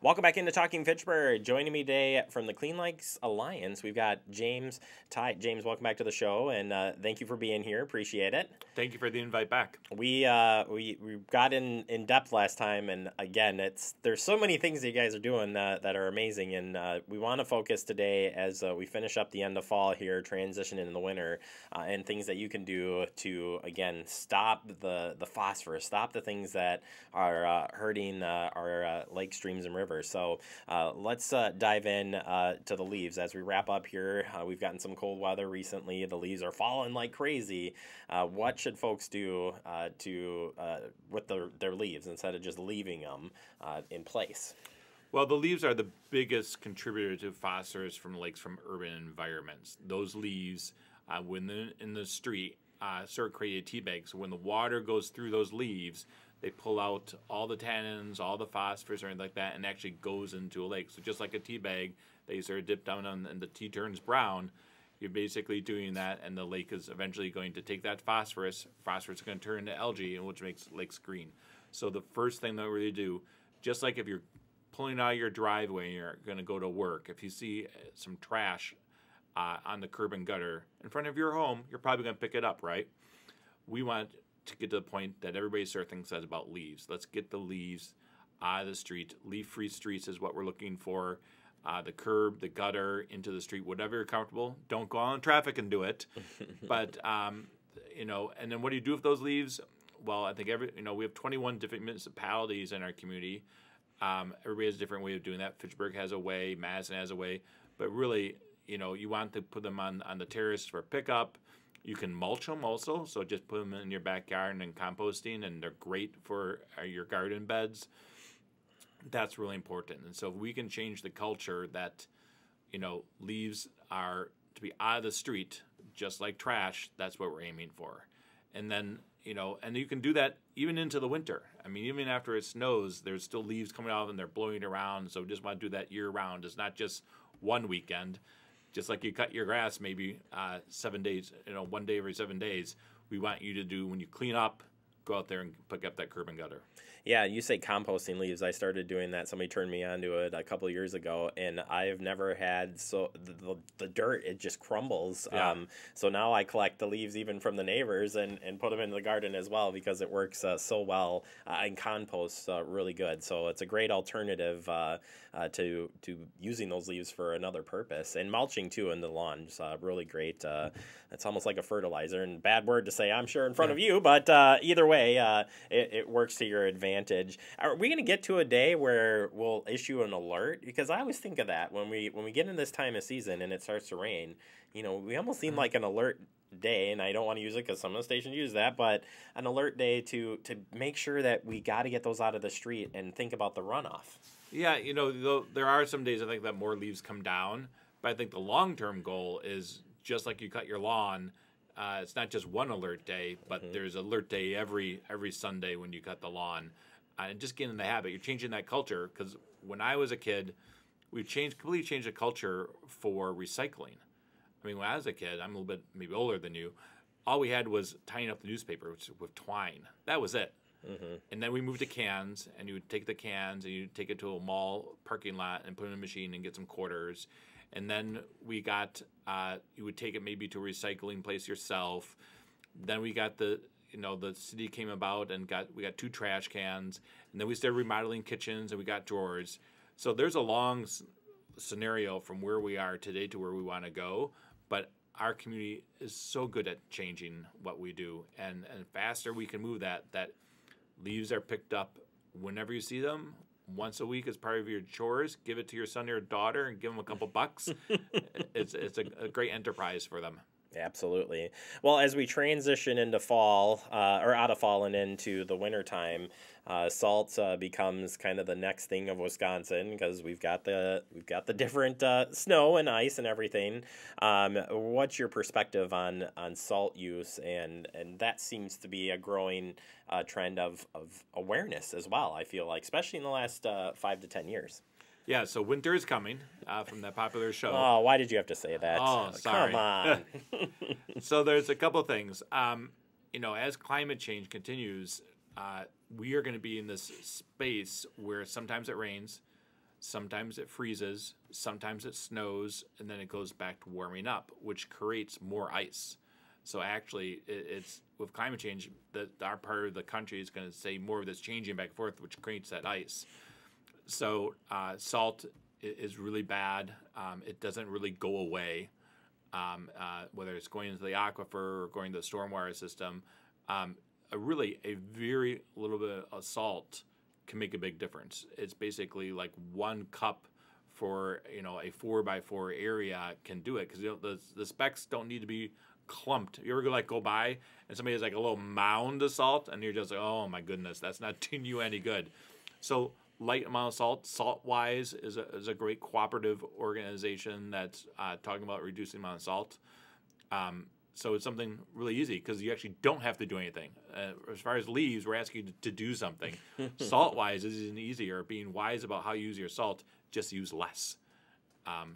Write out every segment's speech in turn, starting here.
Welcome back into Talking Fitchburg. Joining me today from the Clean Lakes Alliance, we've got James Ty. James, welcome back to the show, and thank you for being here. Appreciate it. Thank you for the invite back. We got in depth last time, and again, there's so many things that you guys are doing that are amazing, and we want to focus today as we finish up the end of fall here, transition into the winter, and things that you can do to again stop the phosphorus, stop the things that are hurting our lake streams and rivers. So let's dive in to the leaves as we wrap up here. We've gotten some cold weather recently. The leaves are falling like crazy. What should folks do with their leaves instead of just leaving them in place? Well, the leaves are the biggest contributor to phosphorus from lakes from urban environments. Those leaves, when they're in the street, sort of create a tea bag. So when the water goes through those leaves, they pull out all the tannins, all the phosphorus, or anything like that, and actually goes into a lake. So just like a tea bag that you sort of dip down on and the tea turns brown, you're basically doing that, and the lake is eventually going to take that phosphorus. Phosphorus is going to turn into algae, which makes lakes green. So the first thing that we really do, just like if you're pulling out of your driveway and you're going to go to work, if you see some trash on the curb and gutter in front of your home, you're probably going to pick it up, right? We want to get to the point that everybody sort of thinks that about leaves. Let's get the leaves out of the street. Leaf-free streets is what we're looking for. The curb, the gutter, into the street, whatever you're comfortable. Don't go on traffic and do it. But, and then what do you do with those leaves? Well, I think we have 21 different municipalities in our community. Everybody has a different way of doing that. Fitchburg has a way, Madison has a way. But really, you want to put them on the terrace for pickup. You can mulch them also, so just put them in your backyard and composting, and they're great for your garden beds. That's really important. And so if we can change the culture that, leaves are to be out of the street, just like trash, that's what we're aiming for. And then, and you can do that even into the winter. I mean, even after it snows, there's still leaves coming off and they're blowing around. So we just want to do that year round. It's not just one weekend. Just like you cut your grass maybe 7 days, 1 day every 7 days, we want you to do when you clean up, go out there and pick up that curb and gutter. Yeah, you say composting leaves. I started doing that. Somebody turned me on to it a couple of years ago, and I've never had the dirt, it just crumbles. Yeah. So now I collect the leaves even from the neighbors and put them in the garden as well because it works so well and composts really good. So it's a great alternative to using those leaves for another purpose. And mulching, too, in the lawn is really great. It's almost like a fertilizer, and bad word to say, I'm sure, in front of you, but either way, it works to your advantage. Are we going to get to a day where we'll issue an alert? Because I always think of that when we get in this time of season and it starts to rain, we almost seem like an alert day, and I don't want to use it because some of the stations use that, but an alert day to make sure that we got to get those out of the street and think about the runoff. Yeah, there are some days I think that more leaves come down, but I think the long-term goal is just like you cut your lawn. It's not just one alert day, but there's alert day every Sunday when you cut the lawn. And just getting in the habit, you're changing that culture. Because when I was a kid, we completely changed the culture for recycling. I mean, when I was a kid, I'm a little bit maybe older than you, all we had was tying up the newspaper with twine. That was it. Mm-hmm. And then we moved to cans, and you would take the cans and you take it to a mall parking lot and put it in a machine and get some quarters. And then we got, you would take it maybe to a recycling place yourself. Then we got the city came about and we got 2 trash cans. And then we started remodeling kitchens and we got drawers. So there's a long scenario from where we are today to where we want to go. But our community is so good at changing what we do. And faster we can move that leaves are picked up whenever you see them. Once a week as part of your chores, give it to your son or daughter and give them a couple bucks. It's a great enterprise for them. Absolutely. Well, as we transition into fall, or out of fall and into the wintertime, salt becomes kind of the next thing of Wisconsin because we've got the different snow and ice and everything. What's your perspective on salt use? And that seems to be a growing trend of awareness as well, I feel like, especially in the last 5 to 10 years. Yeah, so winter is coming from that popular show. Oh, why did you have to say that? Oh, sorry. Come on. So there's a couple of things. As climate change continues, we are going to be in this space where sometimes it rains, Sometimes it freezes, sometimes it snows, and then it goes back to warming up, which creates more ice. So actually, it's with climate change, that our part of the country is going to say more of this changing back and forth, which creates that ice. So salt is really bad. It doesn't really go away, whether it's going into the aquifer or going to the stormwater system. A very little bit of salt can make a big difference. It's basically like 1 cup for a 4x4 area can do it, because the specks don't need to be clumped. You ever go by and somebody has like a little mound of salt and you're just like, oh my goodness, that's not doing you any good. So light amount of SaltWise is a great cooperative organization that's talking about reducing the amount of salt. So it's something really easy because you actually don't have to do anything. As far as leaves, we're asking you to do something. SaltWise is even easier. Being wise about how you use your salt, just use less.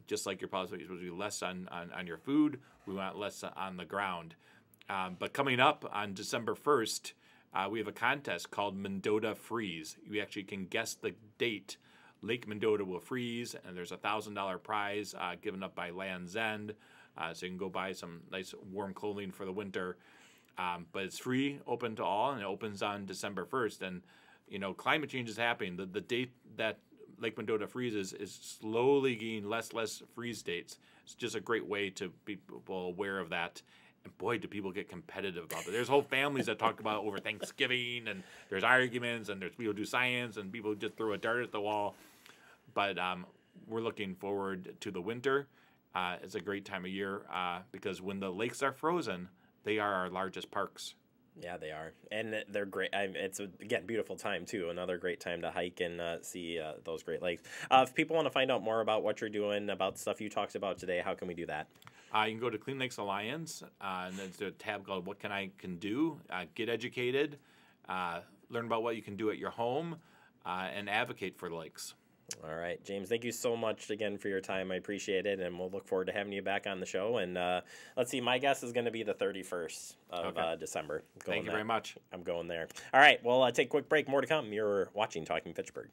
Just like you're probably supposed to do less on your food, we want less on the ground. But coming up on December 1st, we have a contest called Mendota Freeze. You actually can guess the date. Lake Mendota will freeze, and there's a $1,000 prize given up by Land's End. So you can go buy some nice warm clothing for the winter. But it's free, open to all, and it opens on December 1st. And, climate change is happening. The date that Lake Mendota freezes is slowly getting less freeze dates. It's just a great way to be people aware of that. And boy, do people get competitive about it. There's whole families that talk about it over Thanksgiving, and there's arguments, and there's people do science, and people just throw a dart at the wall. But we're looking forward to the winter. It's a great time of year because when the lakes are frozen, they are our largest parks. Yeah, they are, and they're great. It's again beautiful time too. Another great time to hike and see those Great Lakes. If people want to find out more about what you're doing, about stuff you talked about today, how can we do that? You can go to Clean Lakes Alliance, and there's a tab called "What Can I Can Do." Get educated, learn about what you can do at your home, and advocate for the lakes. All right, James, thank you so much again for your time. I appreciate it, and we'll look forward to having you back on the show. And let's see, my guess is going to be the 31st of December. Thank you very much. I'm going there. All right, well, take a quick break. More to come. You're watching Talking Fitchburg.